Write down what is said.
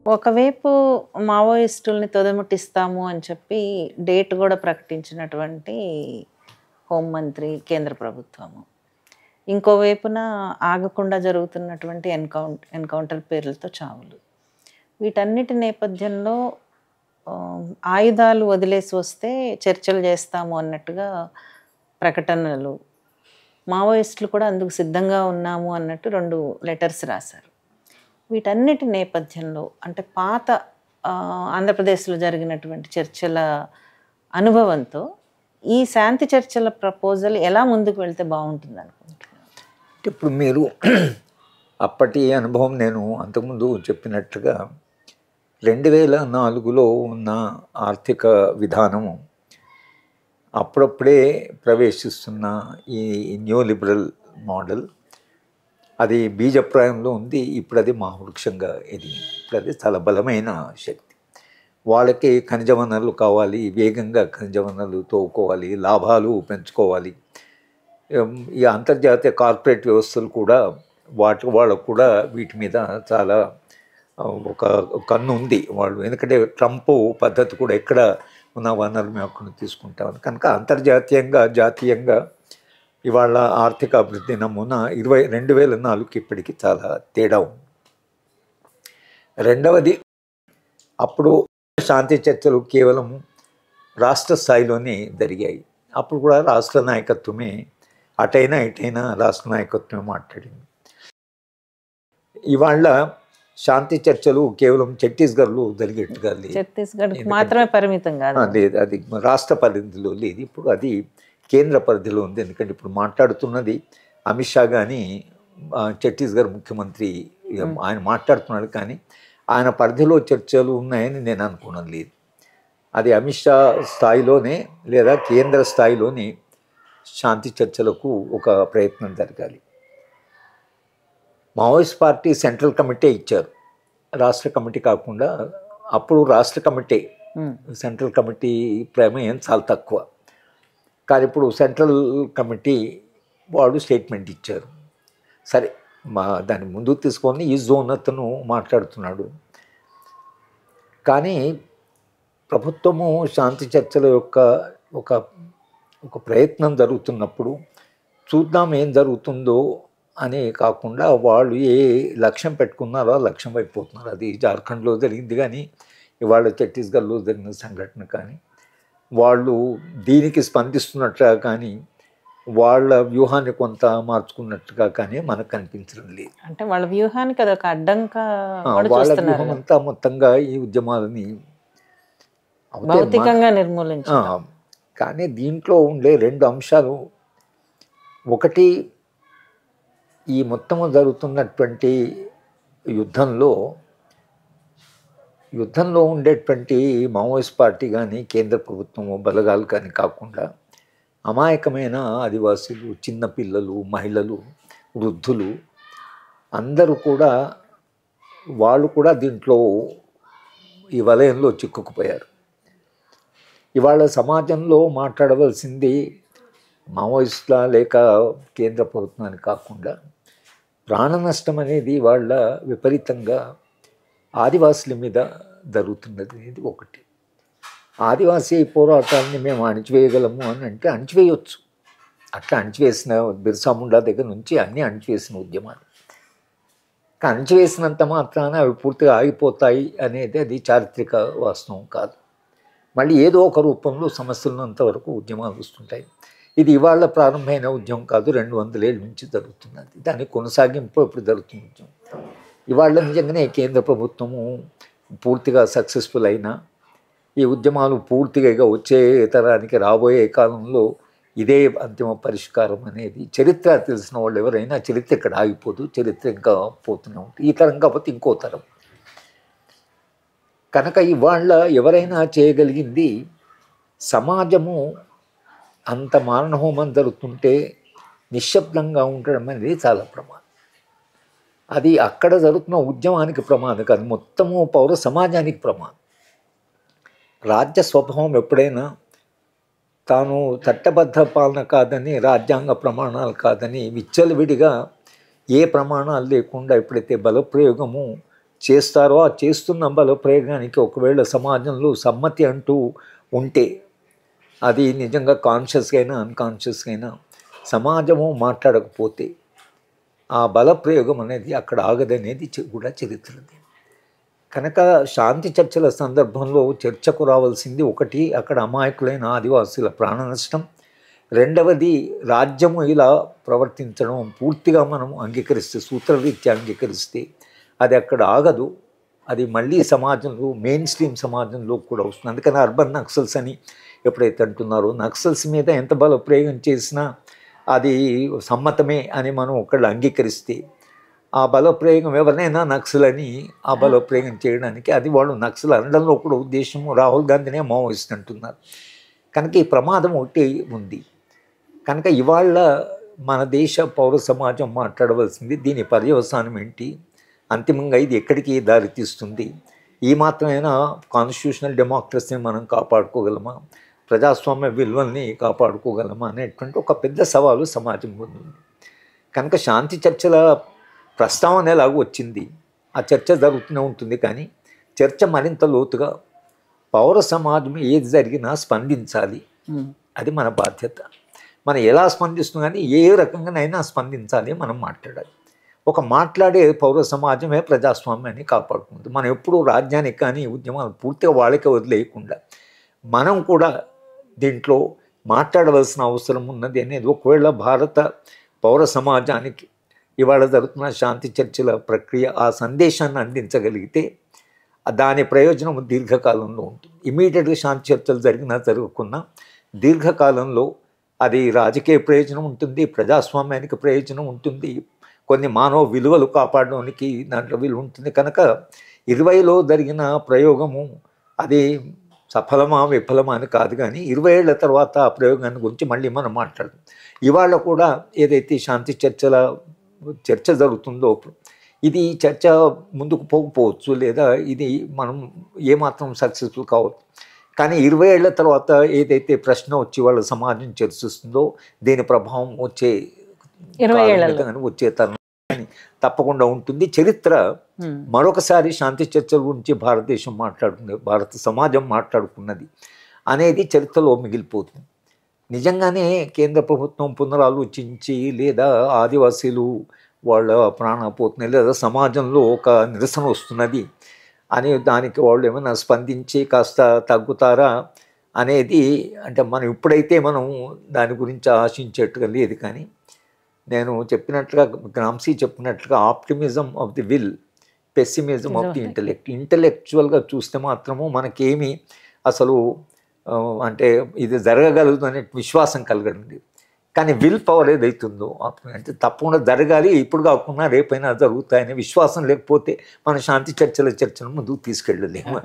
ఒకవైపు మావోయిస్టుల్ని తొదముట్టిస్తాము అని చెప్పి డేట్ కూడా ప్రకటించినటువంటి హోంమంత్రి కేంద్ర ప్రభుత్వము, ఇంకోవైపున ఆగకుండా జరుగుతున్నటువంటి ఎన్కౌంటర్ పేర్లతో చావులు, వీటన్నిటి నేపథ్యంలో ఆయుధాలు వదిలేసి వస్తే చర్చలు చేస్తాము అన్నట్టుగా ప్రకటనలు, మావోయిస్టులు కూడా అందుకు సిద్ధంగా ఉన్నాము అన్నట్టు 2 లెటర్స్ రాశారు. వీటన్నిటి నేపథ్యంలో అంటే పాత ఆంధ్రప్రదేశ్లో జరిగినటువంటి చర్చల అనుభవంతో ఈ శాంతి చర్చల ప్రపోజల్ ఎలా ముందుకు వెళ్తే బాగుంటుంది అనుకుంటున్నాను? ఇప్పుడు మీరు అప్పటి అనుభవం నేను అంతకుముందు చెప్పినట్టుగా 2004లో ఉన్న ఆర్థిక విధానము అప్పుడప్పుడే ప్రవేశిస్తున్న ఈ న్యూ లిబరల్ మోడల్ అది బీజప్రాయంలో ఉంది. ఇప్పుడు అది మహావృక్షంగా ఎదిగింది. ఇప్పుడు అది చాలా బలమైన శక్తి. వాళ్ళకి ఖనిజ వనరులు కావాలి, వేగంగా ఖనిజ వనరులు తోవుకోవాలి, లాభాలు పెంచుకోవాలి. ఈ అంతర్జాతీయ కార్పొరేట్ వ్యవస్థలు కూడా వాళ్ళకు కూడా వీటి మీద చాలా ఒక కన్ను ఉంది వాళ్ళు. ఎందుకంటే ట్రంప్ పద్ధతి కూడా ఎక్కడ ఉన్న వనరులు మేము అక్కడ తీసుకుంటామని. కనుక అంతర్జాతీయంగా జాతీయంగా ఇవాళ ఆర్థిక అభివృద్ధి నమూనా 2004కి ఇప్పటికి చాలా తేడా ఉంది. రెండవది, అప్పుడు శాంతి చర్చలు కేవలం రాష్ట్ర స్థాయిలోనే జరిగాయి. అప్పుడు కూడా రాష్ట్ర నాయకత్వమే అటైనా ఇటైనా రాష్ట్ర నాయకత్వమే మాట్లాడింది. ఇవాళ శాంతి చర్చలు కేవలం ఛత్తీస్గఢ్లో జరిగేట్టుగా లేదు, ఛత్తీస్గఢ్కి మాత్రమే పరిమితం కాదు, లేదు, అది రాష్ట్ర పరిధిలో లేదు, ఇప్పుడు అది కేంద్ర పరిధిలో ఉంది. ఎందుకంటే ఇప్పుడు మాట్లాడుతున్నది అమిత్ షా కానీ ఛత్తీస్గఢ్ ముఖ్యమంత్రి ఆయన మాట్లాడుతున్నాడు, కానీ ఆయన పరిధిలో చర్చలు ఉన్నాయని నేను అనుకోవడం లేదు. అది అమిత్ షా స్థాయిలోనే లేదా కేంద్ర స్థాయిలోనే శాంతి చర్చలకు ఒక ప్రయత్నం జరగాలి. మావోయిస్ట్ పార్టీ సెంట్రల్ కమిటీ ఇచ్చారు, రాష్ట్ర కమిటీ కాకుండా. అప్పుడు రాష్ట్ర కమిటీ, సెంట్రల్ కమిటీ ప్రమేయం చాలా తక్కువ. కానీ ఇప్పుడు సెంట్రల్ కమిటీ వాడు స్టేట్మెంట్ ఇచ్చారు. సరే, దాన్ని ముందుకు తీసుకొని ఈ జోన్ అతను మాట్లాడుతున్నాడు. కానీ ప్రభుత్వము శాంతి చర్చల యొక్క ఒక ప్రయత్నం జరుగుతున్నప్పుడు చూద్దాం ఏం జరుగుతుందో అని కాకుండా వాళ్ళు ఏ లక్ష్యం పెట్టుకున్నారో ఆ లక్ష్యం అయిపోతున్నారు. అది జార్ఖండ్లో జరిగింది కానీ ఇవాళ ఛత్తీస్గఢ్లో జరిగిన సంఘటన కానీ వాళ్ళు దీనికి స్పందిస్తున్నట్టుగా కానీ వాళ్ళ వ్యూహాన్ని కొంత మార్చుకున్నట్టుగా కానీ మనకు కనిపించడం లేదు. అంటే వాళ్ళ వ్యూహానికి అదొక అడ్డంగా, వాళ్ళ వ్యూహం అంతా మొత్తంగా ఈ ఉద్యమాలని భౌతికంగా నిర్మూలించారు. కానీ దీంట్లో ఉండే 2 అంశాలు, ఒకటి ఈ మొత్తము జరుగుతున్నటువంటి యుద్ధంలో ఉండేటువంటి మావోయిస్ట్ పార్టీ కానీ కేంద్ర ప్రభుత్వము బలగాలు కానీ కాకుండా అమాయకమైన ఆదివాసీలు, చిన్నపిల్లలు, మహిళలు, వృద్ధులు అందరూ కూడా వాళ్ళు కూడా దీంట్లో ఈ వలయంలో చిక్కుకుపోయారు. ఇవాళ సమాజంలో మాట్లాడవలసింది మావోయిస్టుల లేక కేంద్ర ప్రభుత్వాన్ని కాకుండా ప్రాణ నష్టం అనేది వాళ్ళ విపరీతంగా ఆదివాసుల మీద జరుగుతున్నది అనేది ఒకటి. ఆదివాసీ పోరాటాన్ని మేము అణిచివేయగలము అని అంటే అణిచివేయవచ్చు. అట్లా అణిచివేసిన బిర్సా ముండా దగ్గర నుంచి అన్నీ అణిచివేసిన ఉద్యమాలు. అణిచివేసినంత మాత్రాన అవి పూర్తిగా ఆగిపోతాయి అనేది అది చారిత్రక వాస్తవం కాదు. మళ్ళీ ఏదో ఒక రూపంలో సమస్యలున్నంత వరకు ఉద్యమాలు వస్తుంటాయి. ఇది ఇవాళ ప్రారంభమైన ఉద్యమం కాదు, 200 ఏళ్ళ నుంచి జరుగుతున్నది. దాని కొనసాగింపు ఇప్పుడు జరుగుతున్న ఉద్యమం. ఇవాళ నిజంగానే కేంద్ర ప్రభుత్వము పూర్తిగా సక్సెస్ఫుల్ అయినా ఈ ఉద్యమాలు పూర్తిగా వచ్చే తరానికి రాబోయే కాలంలో ఇదే అంతిమ పరిష్కారం అనేది చరిత్ర తెలిసిన వాళ్ళు ఎవరైనా చరిత్ర ఇక్కడ ఆగిపోదు, చరిత్ర ఇంకా పోతూనే ఉంటుంది. ఈ తరం కాకపోతే ఇంకో తరం. కనుక ఇవాళ ఎవరైనా చేయగలిగింది సమాజము అంత మారణహోమం జరుగుతుంటే నిశ్శబ్దంగా ఉండడం అనేది చాలా ప్రమాదం. అది అక్కడ జరుగుతున్న ఉద్యమానికి ప్రమాదం కాదు, మొత్తము పౌర సమాజానికి ప్రమాదం. రాజ్య స్వభావం ఎప్పుడైనా తాను చట్టబద్ధ పాలన కాదని, రాజ్యాంగ ప్రమాణాలు కాదని విచ్చలవిడిగా ఏ ప్రమాణాలు లేకుండా ఎప్పుడైతే బలప్రయోగము చేస్తారో ఆ చేస్తున్న బలప్రయోగానికి ఒకవేళ సమాజంలో సమ్మతి అంటూ ఉంటే అది నిజంగా కాన్షియస్గా అయినా అన్కాన్షియస్గా అయినా సమాజము మాట్లాడకపోతే ఆ బలప్రయోగం అనేది అక్కడ ఆగదనేది కూడా చరిత్రది. కనుక శాంతి చర్చల సందర్భంలో చర్చకు రావాల్సింది ఒకటి, అక్కడ అమాయకులైన ఆదివాసుల ప్రాణ నష్టం. రెండవది, రాజ్యము ఇలా ప్రవర్తించడం పూర్తిగా మనం అంగీకరిస్తే, సూత్రరీత్యా అంగీకరిస్తే అది అక్కడ ఆగదు, అది మళ్ళీ సమాజంలో మెయిన్ స్ట్రీమ్ సమాజంలో కూడా వస్తుంది. అందుకని అర్బన్ నక్సల్స్ అని ఎప్పుడైతే అంటున్నారో, నక్సల్స్ మీద ఎంత బలప్రయోగం చేసినా అది సమ్మతమే అని మనం ఒకళ్ళు అంగీకరిస్తే ఆ బలప్రయోగం ఎవరినైనా నక్సల్ అని ఆ బలప్రయోగం చేయడానికి అది వాళ్ళు నక్సల్ అనడంలో కూడా ఉద్దేశము రాహుల్ గాంధీనే మావోయిస్ట్ అంటున్నారు. కనుక ఈ ప్రమాదం ఒకటి ఉంది. కనుక ఇవాళ మన దేశ పౌర సమాజం మాట్లాడవలసింది దీని పర్యవసానం ఏంటి, అంతిమంగా ఇది ఎక్కడికి దారితీస్తుంది, ఈ మాత్రమైనా కాన్స్టిట్యూషనల్ డెమోక్రసీని మనం కాపాడుకోగలమా, ప్రజాస్వామ్య విలువల్ని కాపాడుకోగలమా అనేటువంటి ఒక పెద్ద సవాలు సమాజం ముందు ఉంది. కనుక శాంతి చర్చల ప్రస్తావన ఎలాగో వచ్చింది, ఆ చర్చ జరుగుతూనే ఉంటుంది. కానీ చర్చ మరింత లోతుగా పౌర సమాజం ఏది జరిగినా స్పందించాలి, అది మన బాధ్యత. మనం ఎలా స్పందిస్తున్నాం కానీ ఏ రకంగానైనా స్పందించాలి, మనం మాట్లాడాలి. ఒక మాట్లాడే పౌర సమాజమే ప్రజాస్వామ్యాన్ని కాపాడుకుంటుంది. మనం ఎప్పుడూ రాజ్యానికి కానీ ఉద్యమాలు పూర్తిగా వాళ్ళకే వదిలేయకుండా మనం కూడా దీంట్లో మాట్లాడవలసిన అవసరం ఉన్నది అనేది ఒకవేళ భారత పౌర సమాజానికి ఇవాళ జరుగుతున్న శాంతి చర్చల ప్రక్రియ ఆ సందేశాన్ని అందించగలిగితే దాని ప్రయోజనం దీర్ఘకాలంలో ఉంటుంది. ఇమీడియట్గా శాంతి చర్చలు జరిగినా జరగకున్నా దీర్ఘకాలంలో అది రాజకీయ ప్రయోజనం ఉంటుంది, ప్రజాస్వామ్యానికి ప్రయోజనం ఉంటుంది, కొన్ని మానవ విలువలు కాపాడడానికి దాంట్లో విలువ ఉంటుంది. కనుక 20లో జరిగిన ప్రయోగము అది సఫలమా విఫలమా అని కాదు, కానీ 20 ఏళ్ల తర్వాత ఆ ప్రయోగాన్ని గురించి మళ్ళీ మనం మాట్లాడదాం. ఇవాళ కూడా ఏదైతే శాంతి చర్చ జరుగుతుందో ఇది చర్చ ముందుకు పోకపోవచ్చు, లేదా ఇది మనం ఏమాత్రం సక్సెస్ఫుల్ కావచ్చు. కానీ 20 ఏళ్ల తర్వాత ఏదైతే ప్రశ్న వచ్చి వాళ్ళ సమాజం చర్చిస్తుందో దీని ప్రభావం వచ్చే తరుణం తప్పకుండా ఉంటుంది. చరిత్ర మరొకసారి శాంతి చర్చల గురించి భారతదేశం మాట్లాడుతుంది, భారత సమాజం మాట్లాడుకున్నది అనేది చరిత్రలో మిగిలిపోతుంది. నిజంగానే కేంద్ర ప్రభుత్వం పునరాలోచించి లేదా ఆదివాసీలు వాళ్ళ ప్రాణపోతున్నాయి లేదా సమాజంలో ఒక నిరసన వస్తున్నది అని దానికి వాళ్ళు ఏమైనా స్పందించి కాస్త తగ్గుతారా అనేది, అంటే మనం ఇప్పుడైతే మనం దాని గురించి ఆశించేట్టుగా లేదు. కానీ నేను చెప్పినట్లుగా గ్రామ్సీ చెప్పినట్లుగా optimism of the will, pessimism of the ఇంటలెక్చువల్గా చూస్తే మాత్రము మనకేమి అసలు అంటే ఇది జరగగలదు అనే విశ్వాసం కలగండి. కానీ విల్ పవర్ ఏదైతుందో అంటే తప్పకుండా జరగాలి, ఇప్పుడు కాకుండా రేపైనా జరుగుతాయనే విశ్వాసం లేకపోతే మన శాంతి చర్చల చర్చను ముందుకు తీసుకెళ్ళలేము.